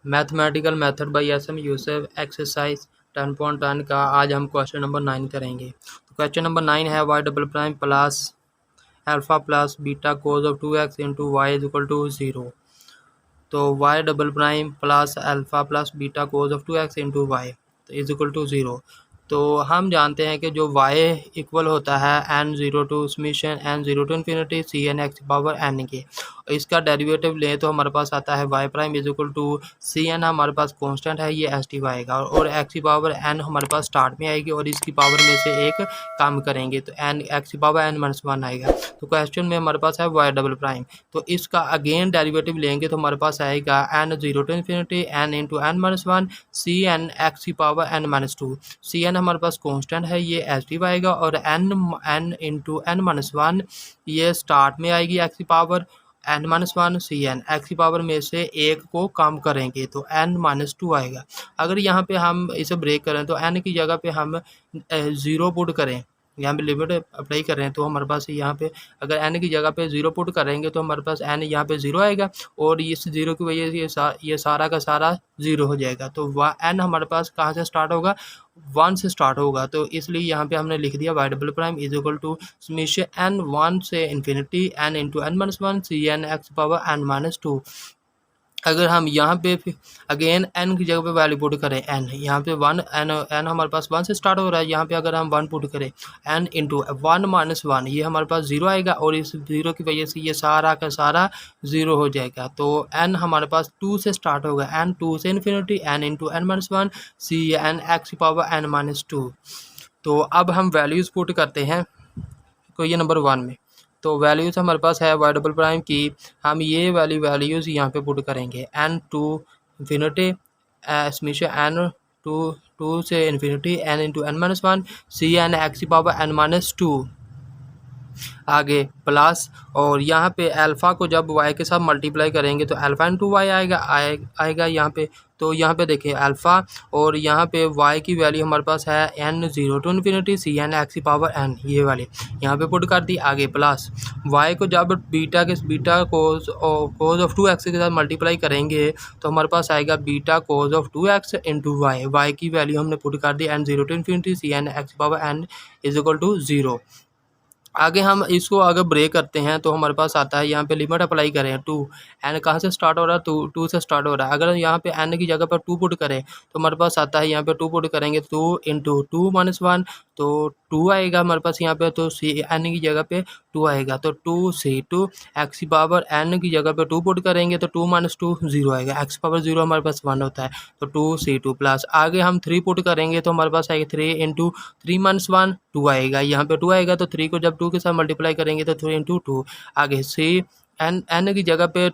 Mathematical method by SM. Yusuf exercise 10.10 का आज हम क्वेश्चन नंबर 9 करेंगे। तो क्वेश्चन नंबर 9 है y double prime plus alpha plus beta cos of 2x into y is equal to 0। तो y double prime plus alpha plus beta cos of 2x into y is equal to 0। तो हम जानते हैं कि जो y equal होता है n0 to summation n0 to infinity C N x power n के। इसका डेरिवेटिव लें तो हमारे पास आता है y prime is equal to c N हमारे पास कांस्टेंट है, ये एस टी आएगा और एक्स की पावर n हमारे पास स्टार्ट में आएगी और इसकी पावर में से एक कम करेंगे तो n एक्स की पावर n-1 आएगा। तो क्वेश्चन में हमारे पास है y डबल प्राइम, तो इसका अगेन डेरिवेटिव लेंगे तो हमारे पास आएगा n0 to infinity n into n-1 c N x की पावर n-2। सी एन हमारे पास कांस्टेंट है, ये एस टी आएगा और n इंटू n-1 ये स्टार्ट में आएगी एक्स की power n-1 c N x की पावर में से एक को कम करेंगे तो n-2 आएगा। अगर यहाँ पे हम इसे ब्रेक करें तो n की जगह पे हम 0 पुट करें, यहाँ पे लिमिट अप्लाई कर रहे हैं तो हमारे पास यहाँ पे अगर n की जगह पे 0 पुट करेंगे तो हमारे पास n यहाँ पे 0 आएगा और इस 0 की वजह से ये सारा का सारा 0 हो जाएगा। तो n हमारे पास कहाँ से स्टार्ट होगा, 1 से स्टार्ट होगा। तो इसलिए यहाँ पे हमने लिख दिया y double prime is equal to summation n 1 से infinity n into n-1 c N x power n-2। अगर हम यहाँ पे अगेन n की जगह पे वैल्यू पुट करें n, यहाँ पे 1 n हमारे पास 1 से स्टार्ट हो रहा है, यहाँ पे अगर हम 1 पुट करें n इंटू 1-1 ये हमारे पास 0 आएगा और इस 0 की वजह से ये सारा का सारा 0 हो जाएगा। तो n हमारे पास 2 से स्टार्ट होगा, n 2 से infinity n into n-1 c N x की पावर n-2। तो अब हम वैल्यूज़ पुट करते हैं क्वेश्चन नंबर 1 में। तो वैल्यूज़ हमारे पास है वाई डबल प्राइम की, हम ये वैल्यूज़ यहाँ पे पुट करेंगे n to infinity summation n से infinity n into n-1 c N x की पावर n-2 आगे प्लस और यहाँ पे अल्फ़ा को जब y के साथ मल्टीप्लाई करेंगे तो अल्फ़ा इंटू वाई आएगा यहाँ पे। तो यहाँ पे देखिए अल्फ़ा और यहाँ पे y की वैल्यू हमारे पास है n0 to infinity C N x की पावर n, ये वाली यहाँ पे पुट कर दी। आगे प्लस y को जब बीटा कोज ऑफ 2x के साथ मल्टीप्लाई करेंगे तो हमारे पास आएगा beta cos of 2x into Y की वैल्यू हमने पुट कर दी n0 to infinity C N x की power n is equal to 0। आगे हम इसको अगर ब्रेक करते हैं तो हमारे पास आता है यहाँ पे लिमिट अप्लाई करें 2, n कहाँ से स्टार्ट हो रहा है, 2 से स्टार्ट हो रहा है। अगर यहाँ पे n की जगह पर 2 पुट करें तो हमारे पास आता है यहाँ पे 2 पुट करेंगे 2 इंटू 2-1 तो 2 आएगा हमारे पास यहाँ पे। तो सी n की जगह पे 2 आएगा तो 2 एक्स की पावर n की जगह पे 2 पुट करेंगे तो 2-2 0 आएगा, एक्स पावर 0 हमारे पास 1 होता है तो 2 प्लस आगे हम 3 पुट करेंगे तो हमारे पास आएगा 3 इंटू 3-1 2 आएगा, यहाँ पे 2 आएगा तो 3 को जब 2 के साथ मल्टीप्लाई करेंगे तो 3 इंटू 2 आगे सी n की जगह पे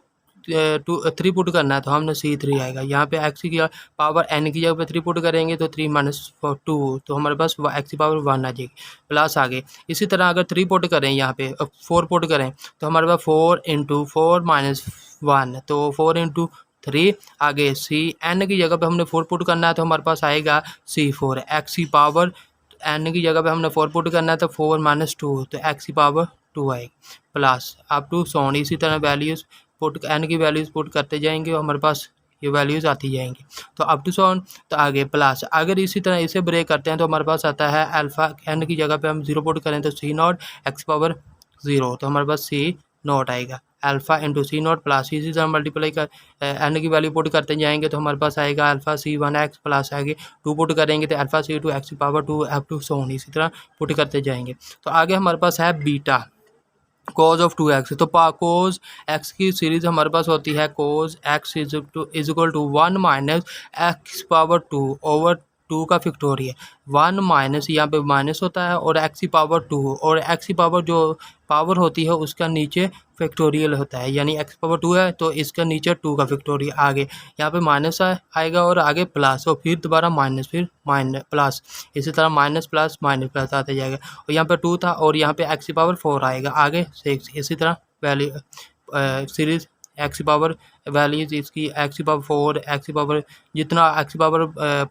3 पुट करना है तो हमने C3 आएगा। यहाँ पे एक्स की पावर n की जगह पे 3 पुट करेंगे तो 3-2 तो हमारे पास एक्स की पावर 1 आ जाएगी प्लस आगे। इसी तरह अगर 3 पुट करें यहाँ पे 4 पुट करें तो हमारे पास 4 इंटू 4-1 तो 4 इंटू 3 आगे सी n की जगह पे हमने 4 पुट करना है तो हमारे पास आएगा C4 एक्स की पावर n की जगह पे हमने 4 पुट करना है तो 4-2 तो एक्स की पावर 2 आएगी प्लस अप टू सोन। इसी तरह वैल्यूज़ पुट n की वैल्यूज़ पुट करते जाएंगे और हमारे पास ये वैल्यूज़ आती जाएंगी तो अप टू सोन। तो आगे प्लस अगर इसी तरह इसे ब्रेक करते हैं तो हमारे पास आता है अल्फ़ा n की जगह पे हम 0 पुट करें तो C0 एक्स पावर 0 तो हमारे पास C0 आएगा अल्फ़ा इंटू C0 प्लस इसी तरह मल्टीप्लाई कर n की वैल्यू पुट करते जाएंगे तो हमारे पास आएगा अल्फ़ा C1 एक्स प्लस आगे 2 पुट करेंगे तो अल्फ़ा C2 एक्स की पावर 2 अप टू सोन, इसी तरह पुट करते जाएंगे। तो आगे हमारे पास है बीटा कोज ऑफ 2x, तो कोज x की सीरीज़ हमारे पास होती है cos x is equal to 1 minus x power 2 over 2 का फैक्टोरियल 1 माइनस यहाँ पे माइनस होता है और x की पावर 2 और x की पावर जो पावर होती है उसका नीचे फैक्टोरियल होता है, यानी x पावर 2 है तो इसका नीचे 2 का फैक्टोरियल आगे यहाँ पे माइनस आएगा और आगे प्लस और फिर दोबारा माइनस फिर माइनस प्लस, इसी तरह माइनस प्लस आते जाएगा और यहाँ पे 2 था और यहाँ पे x की पावर 4 आएगा आगे 6। इसी तरह वैल्यू सीरीज़ एक्स की पावर वैल्यूज इसकी एक्स की पावर 4 एक्स की पावर जितना एक्स की पावर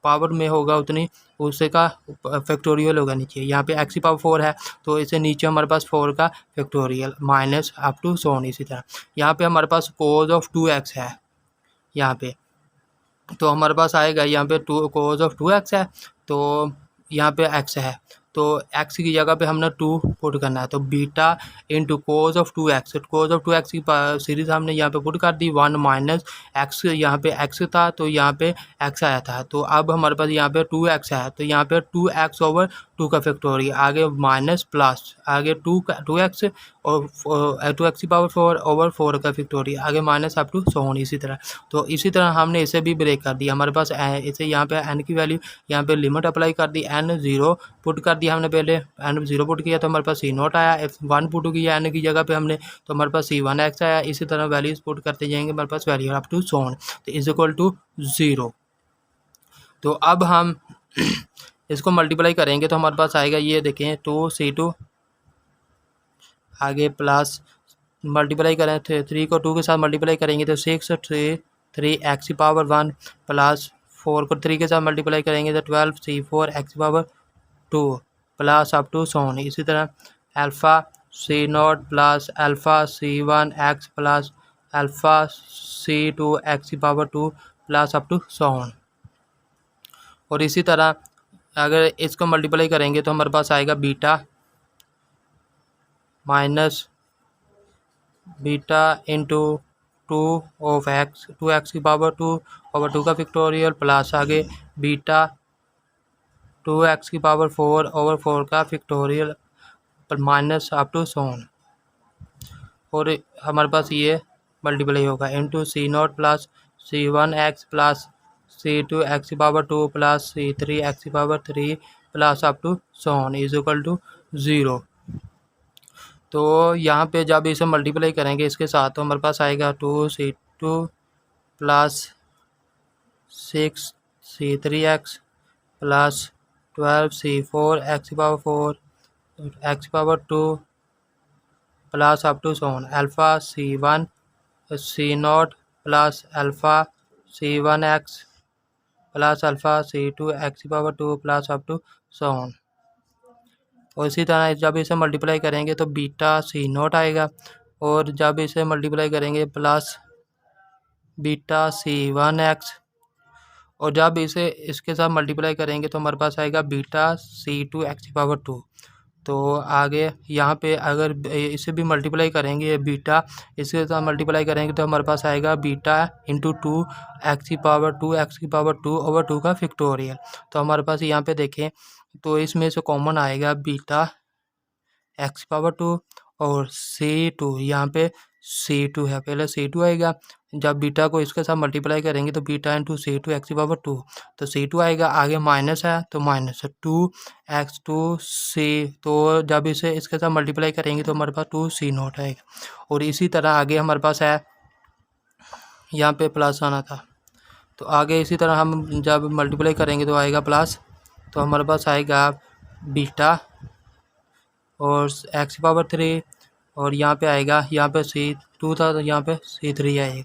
पावर में होगा उतनी उससे का फैक्टोरियल होगा नीचे। यहाँ पे एक्स की पावर 4 है तो इसे नीचे हमारे पास 4 का फैक्टोरियल माइनस अप टू सोन। इसी तरह यहाँ पे हमारे पास कोज ऑफ 2x है, यहाँ पे तो हमारे पास आएगा यहाँ पे टू कोज ऑफ 2x है, तो यहाँ पे x है, तो x की जगह पे हमने 2 पुट करना है, तो beta into cos of 2x, cos of 2x की सीरीज हमने यहाँ पे पुट कर दी। 1 माइनस एक्स, यहाँ पे x था तो यहाँ पे x आया था, तो अब हमारे पास यहाँ पे 2x है, तो यहाँ पे 2x ओवर 2 का फैक्टोरियल, आगे माइनस प्लस, आगे 2x और 2x की पावर 4 ओवर 4 का फैक्टोरियल, आगे minus up to so on इसी तरह। तो इसी तरह हमने इसे भी ब्रेक कर दिया। हमारे पास इसे यहाँ पे n की वैल्यू, यहाँ पे लिमिट अप्लाई कर दी, n 0 पुट कर दिया हमने, पहले n 0 पुट किया तो हमारे पास C0 आया, F1 पुट किया n की जगह पे हमने, तो हमारे पास C1x आया। इसी तरह वैल्यूज पुट करते जाएंगे, हमारे पास value up to so on, तो इज इक्वल टू 0। तो अब हम इसको मल्टीप्लाई करेंगे तो हमारे पास आएगा, ये देखें 2C2, आगे प्लस मल्टीप्लाई करें 3 को 2 के साथ मल्टीप्लाई करेंगे तो 6 3x की पावर 1 प्लस 4 को 3 के साथ मल्टीप्लाई करेंगे तो 12 C4 x की power 2 plus up to so on. इसी तरह alpha C0 plus alpha C1 x plus alpha C2 x की power 2 plus up to so on. और इसी तरह अगर इसको मल्टीप्लाई करेंगे तो हमारे पास आएगा beta minus beta into 2 of x, 2x की पावर 2 ओवर 2 का फैक्टोरियल प्लस आगे बीटा 2x की पावर 4 ओवर 4 का फैक्टोरियल पर minus up to so on. और हमारे पास ये मल्टीप्लाई होगा into C0 plus C1x plus C2x की पावर 2 प्लस C3x की power 3 plus up to so on is equal to 0। तो यहाँ पे जब इसे मल्टीप्लाई करेंगे इसके साथ तो हमारे पास आएगा 2C2 plus 6C3x plus 12C4 x की पावर 4 x की power 2 plus up to so on alpha C1 C0 plus alpha C1x plus alpha C2 x की power 2 plus up to so on. और इसी तरह जब इसे मल्टीप्लाई करेंगे तो बीटा C0 आएगा, और जब इसे मल्टीप्लाई करेंगे प्लस बीटा C1x, और जब इसे इसके साथ मल्टीप्लाई करेंगे तो हमारे पास आएगा बीटा C2 x की पावर 2। तो आगे यहाँ पे अगर इसे भी मल्टीप्लाई करेंगे बीटा इसके साथ मल्टीप्लाई करेंगे तो हमारे पास आएगा बीटा इंटू 2x की पावर 2 ओवर 2 का फैक्टोरियल। तो हमारे पास यहाँ पे देखें तो इसमें से कॉमन आएगा बीटा x की पावर 2 और C2, यहाँ पे C2 है, पहले C2 आएगा, जब बीटा को इसके साथ मल्टीप्लाई करेंगे तो बीटा इंटू C2 x की पावर 2, तो C2 आएगा, आगे माइनस है तो माइनस 2x2C, तो जब इसे इसके साथ मल्टीप्लाई करेंगे तो हमारे पास 2C0 आएगा। और इसी तरह आगे हमारे पास है, यहाँ पे प्लस आना था, तो आगे इसी तरह हम जब मल्टीप्लाई करेंगे तो आएगा प्लस, तो हमारे पास आएगा बीटा और x की पावर 3, और यहाँ पे आएगा, यहाँ पे C2 था तो यहाँ पे C3 आएगा,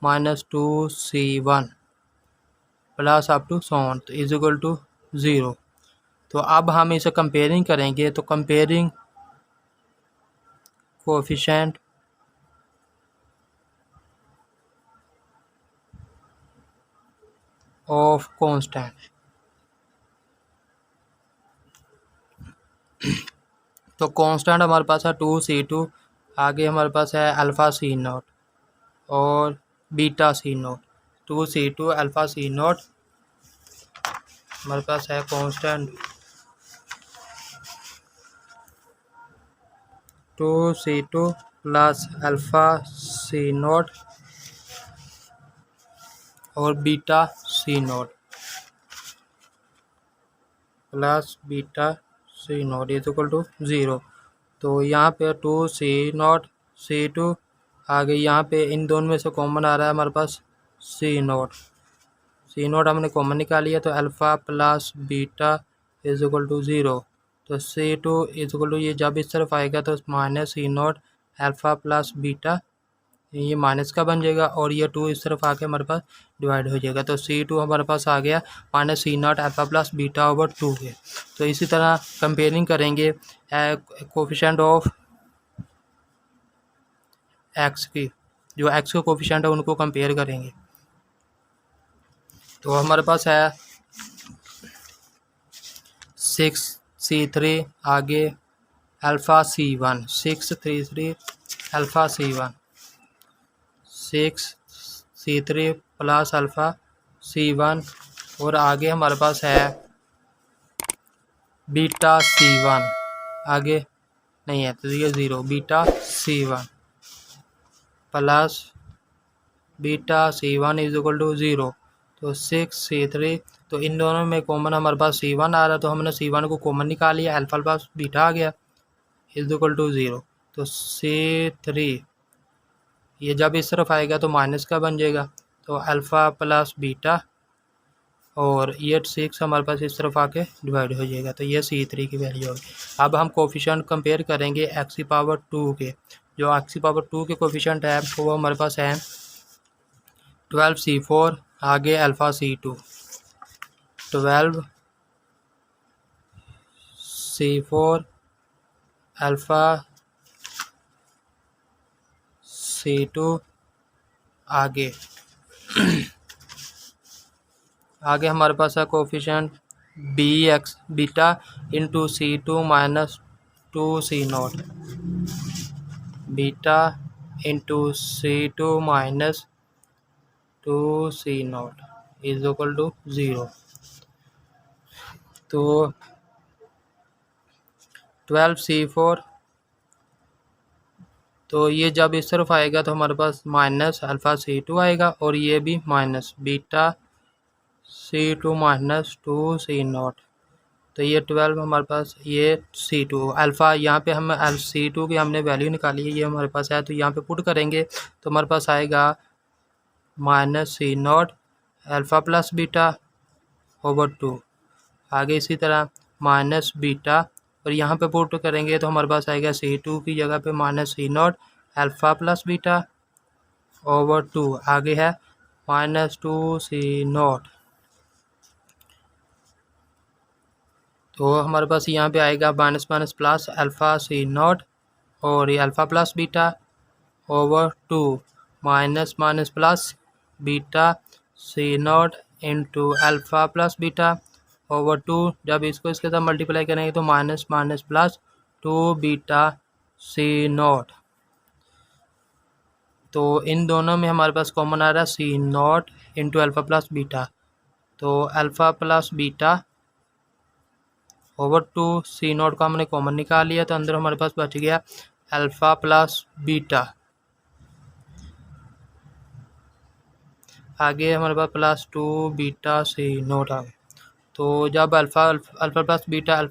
minus 2C1 plus up to so on, तो इज इक्वल टू 0। तो अब हम इसे कंपेयरिंग करेंगे, तो कंपेयरिंग कोएफिशिएंट ऑफ कांस्टेंट, तो कांस्टेंट हमारे पास है 2C2, आगे हमारे पास है अल्फ़ा C0 और beta C0, 2C2 alpha C0 हमारे पास है constant 2C2 plus alpha C0 और beta C0 plus beta C0 is equal to 0। तो यहाँ पे 2C0 C2, आगे यहाँ पे इन दोनों में से कॉमन आ रहा है हमारे पास C0 हमने कॉमन निकाली है, तो alpha plus beta is equal to 0, तो C2 इज इक्वल टू, ये जब इस तरफ आएगा तो minus C0 alpha plus beta, ये माइनस का बन जाएगा, और ये 2 इस तरफ आके हमारे पास डिवाइड हो जाएगा, तो C2 हमारे पास आ गया minus C0 alpha plus beta over 2 के। तो इसी तरह कंपेयरिंग करेंगे कोएफिशिएंट ऑफ x की, जो x के कोएफिशिएंट है उनको कंपेयर करेंगे। तो हमारे पास है 6C3 आगे alpha C1 633 alpha C1 6C3 plus alpha C1 और आगे हमारे पास है बीटा C1 आगे नहीं है तो ये 0 beta C1 plus beta C1 is equal to 0। तो 6C3 तो इन दोनों में कॉमन हमारे पास C1 आ रहा तो हमने C1 को कॉमन निकाल लिया, अल्फा प्लस बीटा आ गया इज इक्वल टू 0। तो C3 ये जब इस तरफ आएगा तो माइनस का बन जाएगा, तो अल्फ़ा प्लस बीटा और ये 6 हमारे पास इस तरफ आके डिवाइड हो जाएगा, तो ये C3 की वैल्यू होगी। अब हम कोफिशिएंट कंपेयर करेंगे x की पावर 2 के। जो x की पावर 2 के कोफिशिएंट है वो हमारे पास है 12C4 आगे alpha C2 12C4 alpha C2 आगे आगे हमारे पास है coefficient bx beta into C2 minus 2C0 beta into C2 minus 2C0 is equal to 0। तो 12C4 तो ये जब इस तरफ आएगा तो हमारे पास माइनस अल्फ़ा C2 आएगा और ये भी minus beta C2 minus 2C0। तो ये 12 हमारे पास ये C2 अल्फ़ा यहाँ पे हम C2 की हमने वैल्यू निकाली है, ये हमारे पास है तो यहाँ पे पुट करेंगे तो हमारे पास आएगा minus C0 alpha plus beta over 2 आगे इसी तरह माइनस बीटा और यहाँ पे पुट करेंगे तो हमारे पास आएगा C2 की जगह पे minus C0 alpha plus beta over 2 आगे है माइनस 2C0। तो हमारे पास यहाँ पे आएगा minus minus plus alpha C0 और ये alpha plus beta over 2 minus minus plus beta C0 into alpha plus beta over 2 जब इसको इसके साथ मल्टीप्लाई करेंगे तो minus minus plus 2 beta C0। तो इन दोनों में हमारे पास कॉमन आ रहा है C0 into alpha plus beta, तो alpha plus beta over 2 C0 को हमने कॉमन निकाल लिया तो अंदर हमारे पास बच गया अल्फ़ा प्लस बीटा। आगे हमारे पास प्लस 2 बीटा C0 आ गया। तो जब अल्फ़ा प्लस बीटा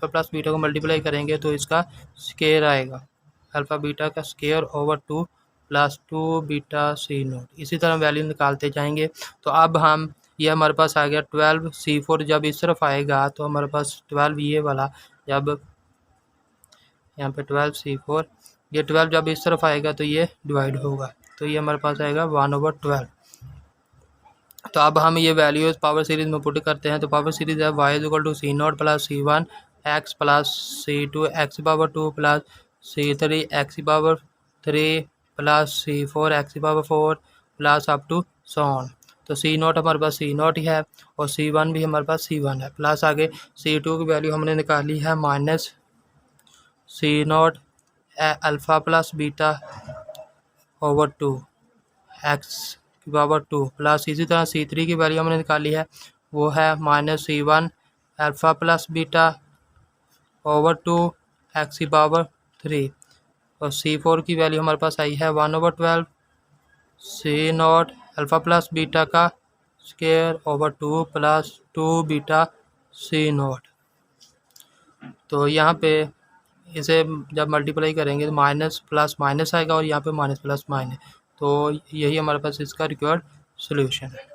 को मल्टीप्लाई करेंगे तो इसका स्केयर आएगा अल्फ़ा बीटा का square over 2 plus 2 beta C0। इसी तरह वैल्यू निकालते जाएंगे। तो अब हम ये हमारे पास आ गया 12C4 जब इस तरफ आएगा तो हमारे पास 12 ये वाला जब यहाँ पे 12C4 ये 12 जब इस तरफ आएगा तो ये डिवाइड होगा तो ये हमारे पास आएगा 1/12। तो अब हम ये वैल्यूज पावर सीरीज में पुट करते हैं। तो पावर सीरीज है y equal to C0 plus C1 x plus C2 x power 2 plus C3 x power 3 plus C4 x power 4 plus up to so on. तो C0 हमारे पास C0 ही है और C1 भी हमारे पास C1 है प्लस आगे C2 की वैल्यू हमने निकाली है minus C0 alpha plus beta over 2 x की पावर 2 प्लस इसी तरह C3 की वैल्यू हमने निकाली है वो है minus C1 alpha plus beta over 2 x की पावर 3 और C4 की वैल्यू हमारे पास आई है 1/12 C0 अल्फ़ा प्लस बीटा का square over 2 plus 2 beta C0। तो यहाँ पे इसे जब मल्टीप्लाई करेंगे तो माइनस प्लस माइनस आएगा और यहाँ पे माइनस प्लस माइनस, तो यही हमारे पास इसका रिक्वायर्ड सोल्यूशन है।